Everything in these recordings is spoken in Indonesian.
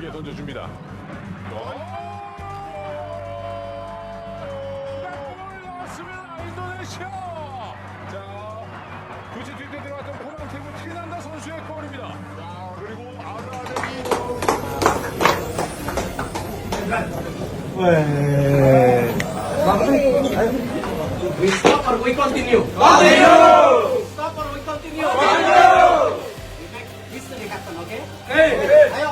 위에 던져줍니다. 골 나왔습니다. 인도네시아. 자, 굳이 뒤에 들어갔던 고랑태구 티난다 선수의 골입니다. 자, 그리고 We stop or we continue? Continue! Stop or we continue? Continue! We make history happen, okay? Okay! Ayo!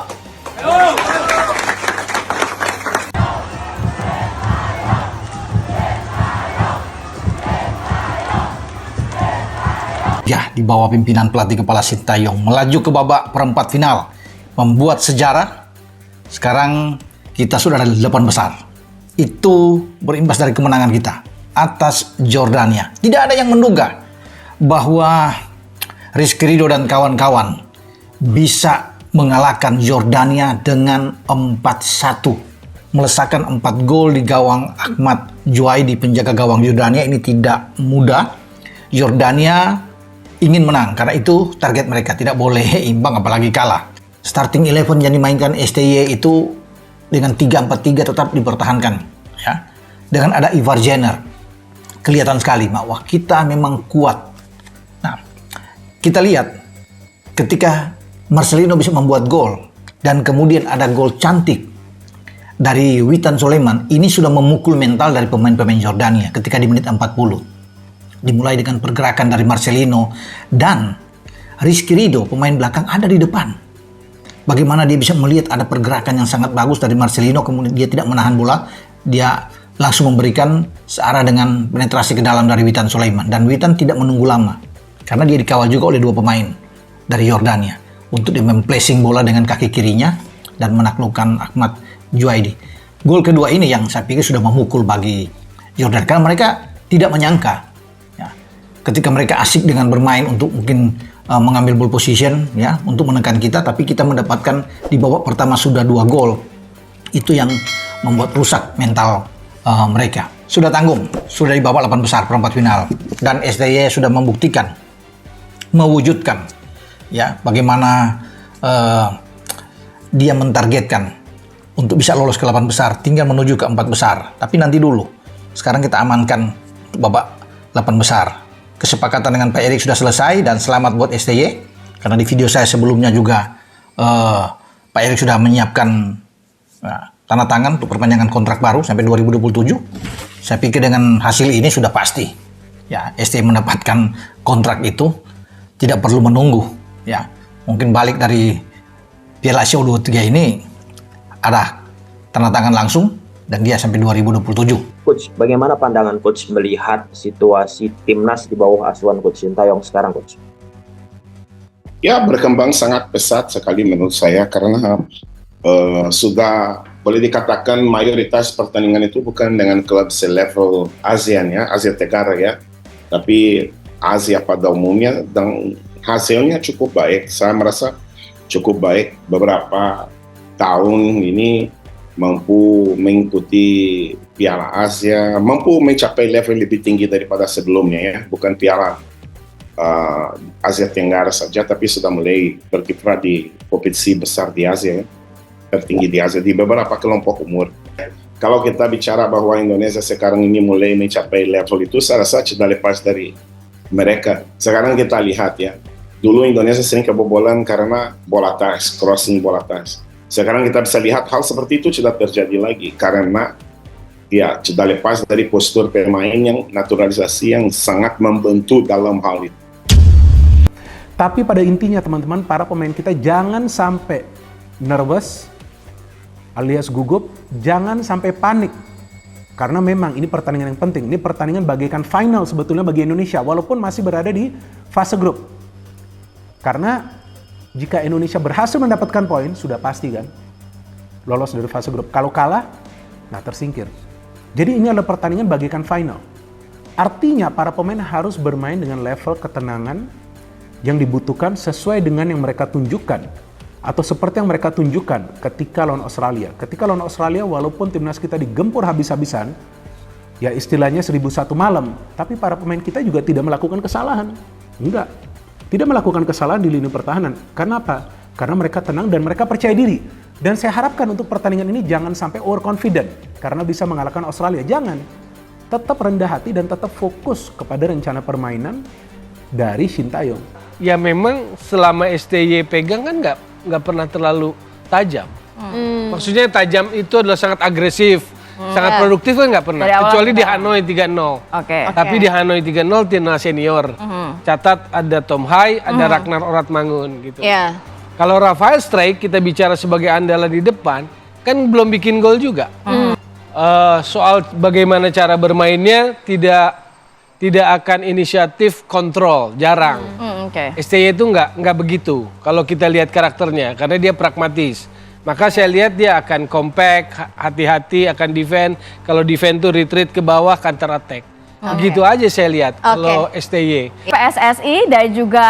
Ya, di bawah pimpinan pelatih kepala Sintayong melaju ke babak perempat final, membuat sejarah. Sekarang kita sudah ada di 8 besar. Itu berimbas dari kemenangan kita atas Jordania. Tidak ada yang menduga bahwa Rizky Ridho dan kawan-kawan bisa mengalahkan Jordania dengan 4-1. Melesakkan 4 gol di gawang Ahmad Juaidi, penjaga gawang Jordania. Ini tidak mudah. Jordania ingin menang, karena itu target mereka. Tidak boleh imbang, apalagi kalah. Starting 11 yang dimainkan STY itu dengan 3-4-3 tetap dipertahankan. Ya. Dengan ada Ivar Jenner. Kelihatan sekali bahwa kita memang kuat. Nah, kita lihat ketika Marcelino bisa membuat gol dan kemudian ada gol cantik dari Witan Sulaiman, ini sudah memukul mental dari pemain-pemain Jordania ketika di menit 40. Dimulai dengan pergerakan dari Marcelino dan Rizky Ridho, pemain belakang ada di depan. Bagaimana dia bisa melihat ada pergerakan yang sangat bagus dari Marcelino, kemudian dia tidak menahan bola, dia langsung memberikan searah dengan penetrasi ke dalam dari Witan Sulaiman. Dan Witan tidak menunggu lama, karena dia dikawal juga oleh 2 pemain dari Jordania untuk dia memplacing bola dengan kaki kirinya dan menaklukkan Ahmad Juaidi. Gol kedua ini yang saya pikir sudah memukul bagi Jordan, karena mereka tidak menyangka ya, ketika mereka asik dengan bermain untuk mungkin mengambil ball position ya, untuk menekan kita, tapi kita mendapatkan di babak pertama sudah 2 gol. Itu yang membuat rusak mental mereka. Sudah tanggung, sudah di babak 8 besar perempat final, dan STY sudah membuktikan, mewujudkan ya bagaimana dia mentargetkan untuk bisa lolos ke 8 besar, tinggal menuju ke 4 besar. Tapi nanti dulu, sekarang kita amankan babak 8 besar. Kesepakatan dengan Pak Erik sudah selesai, dan selamat buat STY, karena di video saya sebelumnya juga Pak Erik sudah menyiapkan tanda tangan untuk perpanjangan kontrak baru sampai 2027. Saya pikir dengan hasil ini sudah pasti ya STY mendapatkan kontrak itu, tidak perlu menunggu ya. Mungkin balik dari Piala Asia U23 ini ada tanda tangan langsung dan dia sampai 2027. Coach, bagaimana pandangan Coach melihat situasi timnas di bawah asuhan Coach Sintayong sekarang, Coach? Ya, berkembang sangat pesat sekali menurut saya, karena sudah boleh dikatakan mayoritas pertandingan itu bukan dengan klub selevel ASEAN ya, Asia Tenggara ya, tapi Asia pada umumnya, dan hasilnya cukup baik. Saya merasa cukup baik. Beberapa tahun ini mampu mengikuti Piala Asia, mampu mencapai level lebih tinggi daripada sebelumnya ya, bukan Piala Asia Tenggara saja, tapi sudah mulai berkiprah di kompetisi besar di Asia ya, tertinggi di Asia di beberapa kelompok umur. Kalau kita bicara bahwa Indonesia sekarang ini mulai mencapai level itu, saya rasa sudah lepas dari mereka. Sekarang kita lihat ya, dulu Indonesia sering kebobolan karena bola tas, crossing bola tas. Sekarang kita bisa lihat hal seperti itu sudah terjadi lagi, karena ya sudah lepas dari postur pemain yang naturalisasi yang sangat membantu dalam hal itu. Tapi pada intinya teman-teman, para pemain kita jangan sampai nervous alias gugup, jangan sampai panik. Karena memang ini pertandingan yang penting, ini pertandingan bagaikan final sebetulnya bagi Indonesia, walaupun masih berada di fase grup. Karena jika Indonesia berhasil mendapatkan poin, sudah pasti kan lolos dari fase grup. Kalau kalah, nah tersingkir. Jadi ini adalah pertandingan bagaikan final. Artinya para pemain harus bermain dengan level ketenangan yang dibutuhkan sesuai dengan yang mereka tunjukkan. Atau seperti yang mereka tunjukkan ketika lawan Australia. Ketika lawan Australia, walaupun timnas kita digempur habis-habisan, ya istilahnya 1001 malam, tapi para pemain kita juga tidak melakukan kesalahan. Enggak. Tidak melakukan kesalahan di lini pertahanan. Karena apa? karena mereka tenang dan mereka percaya diri. Dan saya harapkan untuk pertandingan ini jangan sampai overconfident karena bisa mengalahkan Australia. Jangan. Tetap rendah hati dan tetap fokus kepada rencana permainan dari Shin Tae-yong. Ya memang selama STY pegang kan nggak pernah terlalu tajam. Maksudnya tajam itu adalah sangat agresif, sangat produktif kan nggak pernah. Dari awal Kecuali di enggak. Hanoi 3-0. Oke. Tapi di Hanoi 3-0 timnas senior. Catat ada Tom Hai, ada Ragnar Oratmangun gitu. Iya. Kalau Rafael Strijk kita bicara sebagai andalan di depan, kan belum bikin gol juga. Soal bagaimana cara bermainnya tidak akan inisiatif kontrol, jarang. Oke. STY itu nggak begitu kalau kita lihat karakternya karena dia pragmatis. Maka saya lihat dia akan compact, hati-hati akan defend. Kalau defend tuh retreat ke bawah, counter attack. Begitu aja saya lihat kalau STY. PSSI dan juga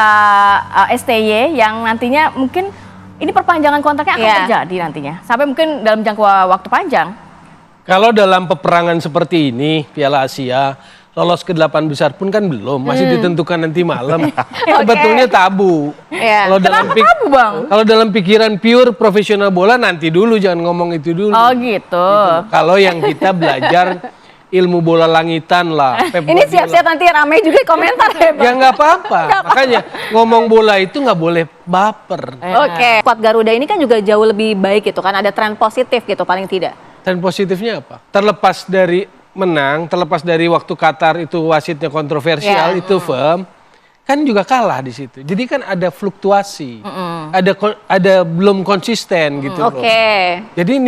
STY yang nantinya mungkin ini perpanjangan kontraknya akan terjadi nantinya. Sampai mungkin dalam jangka waktu panjang. Kalau dalam peperangan seperti ini, Piala Asia, lolos ke 8 besar pun kan belum, masih ditentukan nanti malam. Sebetulnya tabu. Iya. Kalau dalam Kenapa tabu, Bang? Kalau dalam pikiran pure profesional bola nanti dulu, jangan ngomong itu dulu. Oh gitu. Kalau yang kita belajar ilmu bola langitan lah. Pep Ini Guardiola. siap-siap nanti ramai juga di komentar ya, Bang. Ya nggak apa-apa. Makanya ngomong bola itu nggak boleh baper. Oke. Skuad Garuda ini kan juga jauh lebih baik gitu kan, ada tren positif gitu paling tidak. Dan positifnya apa? Terlepas dari menang, terlepas dari waktu Qatar itu wasitnya kontroversial, itu firm, kan juga kalah di situ. Jadi kan ada fluktuasi, ada belum konsisten gitu loh. Jadi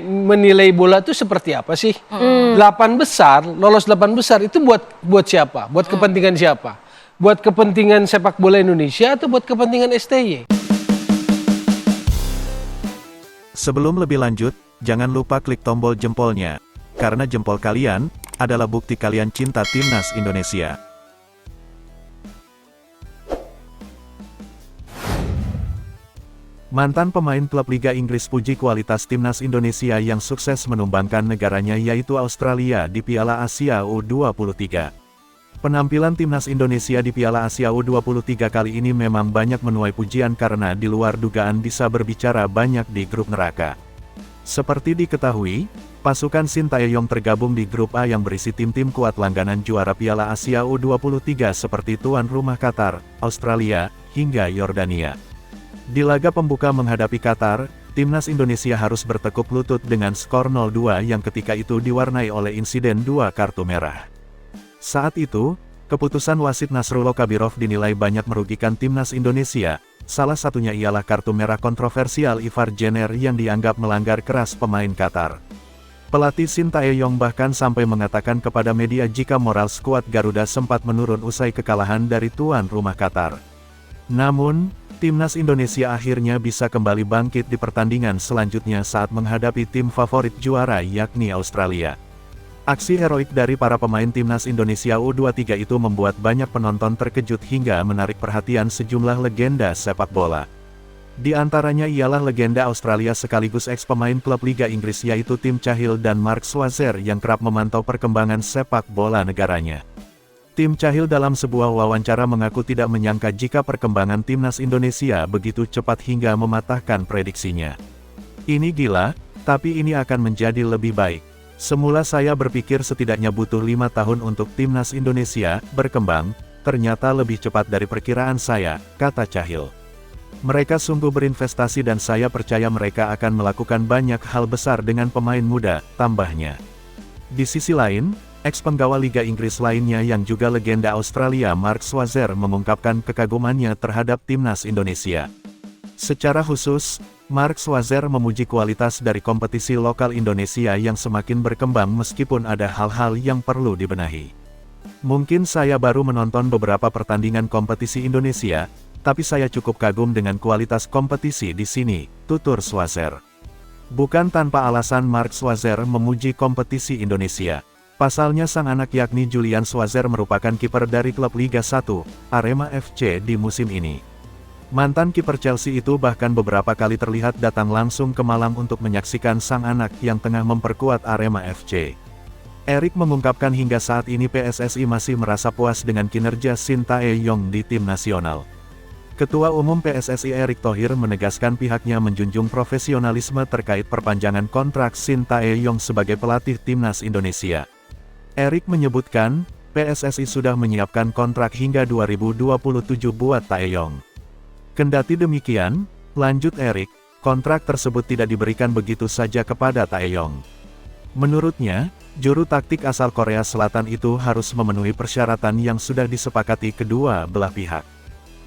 menilai bola itu seperti apa sih? 8 besar, lolos 8 besar itu buat siapa? Buat kepentingan siapa? Buat kepentingan sepak bola Indonesia atau buat kepentingan STY? Sebelum lebih lanjut, jangan lupa klik tombol jempolnya. Karena jempol kalian adalah bukti kalian cinta timnas Indonesia. Mantan pemain klub Liga Inggris puji kualitas timnas Indonesia yang sukses menumbangkan negaranya yaitu Australia di Piala Asia U23. Penampilan timnas Indonesia di Piala Asia U23 kali ini memang banyak menuai pujian karena di luar dugaan bisa berbicara banyak di grup neraka. Seperti diketahui, pasukan Shin Tae-yong tergabung di grup A yang berisi tim-tim kuat langganan juara Piala Asia U23 seperti tuan rumah Qatar, Australia, hingga Yordania. Di laga pembuka menghadapi Qatar, timnas Indonesia harus bertekuk lutut dengan skor 0-2 yang ketika itu diwarnai oleh insiden 2 kartu merah. Saat itu, keputusan wasit Nasrullah Kabirov dinilai banyak merugikan timnas Indonesia, salah satunya ialah kartu merah kontroversial Ivar Jenner yang dianggap melanggar keras pemain Qatar. Pelatih Shin Tae-yong bahkan sampai mengatakan kepada media jika moral skuad Garuda sempat menurun usai kekalahan dari tuan rumah Qatar. Namun, timnas Indonesia akhirnya bisa kembali bangkit di pertandingan selanjutnya saat menghadapi tim favorit juara yakni Australia. Aksi heroik dari para pemain timnas Indonesia U23 itu membuat banyak penonton terkejut hingga menarik perhatian sejumlah legenda sepak bola. Di antaranya ialah legenda Australia sekaligus ex-pemain klub Liga Inggris yaitu Tim Cahill dan Mark Schwarzer yang kerap memantau perkembangan sepak bola negaranya. Tim Cahill dalam sebuah wawancara mengaku tidak menyangka jika perkembangan timnas Indonesia begitu cepat hingga mematahkan prediksinya. Ini gila, tapi ini akan menjadi lebih baik. Semula saya berpikir setidaknya butuh 5 tahun untuk timnas Indonesia berkembang, ternyata lebih cepat dari perkiraan saya, kata Cahill. Mereka sungguh berinvestasi dan saya percaya mereka akan melakukan banyak hal besar dengan pemain muda, tambahnya. Di sisi lain, ex-penggawa Liga Inggris lainnya yang juga legenda Australia Mark Schwarzer mengungkapkan kekagumannya terhadap timnas Indonesia. Secara khusus, Mark Schwarzer memuji kualitas dari kompetisi lokal Indonesia yang semakin berkembang meskipun ada hal-hal yang perlu dibenahi. Mungkin saya baru menonton beberapa pertandingan kompetisi Indonesia, tapi saya cukup kagum dengan kualitas kompetisi di sini, tutur Schwarzer. Bukan tanpa alasan Mark Schwarzer memuji kompetisi Indonesia. Pasalnya sang anak yakni Julian Schwarzer merupakan kiper dari klub Liga 1, Arema FC di musim ini. Mantan kiper Chelsea itu bahkan beberapa kali terlihat datang langsung ke Malang untuk menyaksikan sang anak yang tengah memperkuat Arema FC. Erik mengungkapkan hingga saat ini PSSI masih merasa puas dengan kinerja Shin Tae-yong di tim nasional. Ketua Umum PSSI Erick Thohir menegaskan pihaknya menjunjung profesionalisme terkait perpanjangan kontrak Shin Tae-yong sebagai pelatih timnas Indonesia. Erick menyebutkan, PSSI sudah menyiapkan kontrak hingga 2027 buat Tae-yong. Kendati demikian, lanjut Erick, kontrak tersebut tidak diberikan begitu saja kepada Tae-yong. Menurutnya, juru taktik asal Korea Selatan itu harus memenuhi persyaratan yang sudah disepakati kedua belah pihak.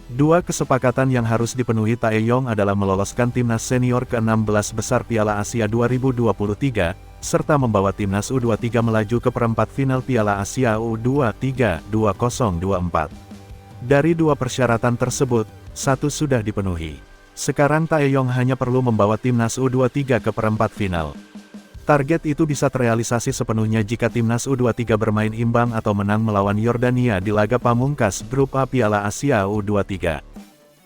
Dua kesepakatan yang harus dipenuhi Tae-yong adalah meloloskan timnas senior ke-16 besar Piala Asia 2023, serta membawa timnas U23 melaju ke perempat final Piala Asia U23 2024. Dari dua persyaratan tersebut, satu sudah dipenuhi. Sekarang Tae-yong hanya perlu membawa timnas U23 ke perempat final. Target itu bisa terrealisasi sepenuhnya jika timnas U23 bermain imbang atau menang melawan Yordania di laga pamungkas Grup A Piala Asia U23.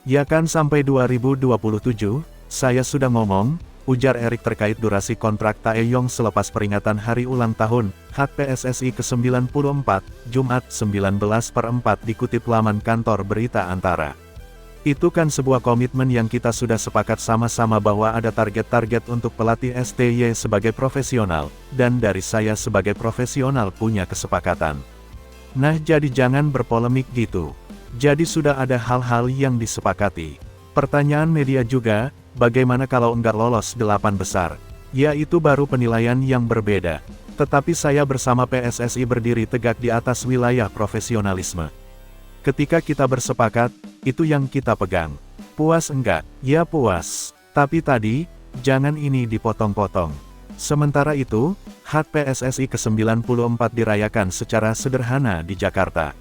Ya kan sampai 2027, saya sudah ngomong, ujar Erick terkait durasi kontrak Tae-yong selepas peringatan hari ulang tahun, HAK PSSI ke-94, Jumat 19/4 dikutip laman kantor berita Antara. Itu kan sebuah komitmen yang kita sudah sepakat sama-sama bahwa ada target-target untuk pelatih STY sebagai profesional, dan dari saya sebagai profesional punya kesepakatan. Nah jadi jangan berpolemik gitu. Jadi sudah ada hal-hal yang disepakati. Pertanyaan media juga, bagaimana kalau enggak lolos 8 besar? Ya itu baru penilaian yang berbeda. Tetapi saya bersama PSSI berdiri tegak di atas wilayah profesionalisme. Ketika kita bersepakat, itu yang kita pegang. Puas enggak? Ya puas. Tapi tadi, jangan ini dipotong-potong. Sementara itu, HAK PSSI ke-94 dirayakan secara sederhana di Jakarta.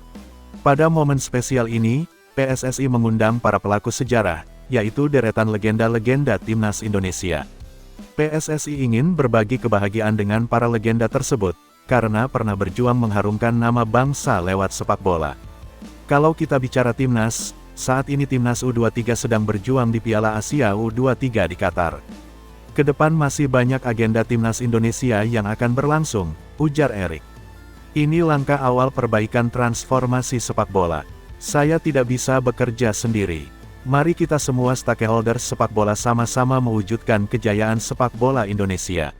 Pada momen spesial ini, PSSI mengundang para pelaku sejarah, yaitu deretan legenda-legenda timnas Indonesia. PSSI ingin berbagi kebahagiaan dengan para legenda tersebut, karena pernah berjuang mengharumkan nama bangsa lewat sepak bola. Kalau kita bicara timnas, saat ini timnas U23 sedang berjuang di Piala Asia U23 di Qatar. Kedepan masih banyak agenda timnas Indonesia yang akan berlangsung, ujar Erick. Ini langkah awal perbaikan transformasi sepak bola. Saya tidak bisa bekerja sendiri. Mari kita semua stakeholders sepak bola sama-sama mewujudkan kejayaan sepak bola Indonesia.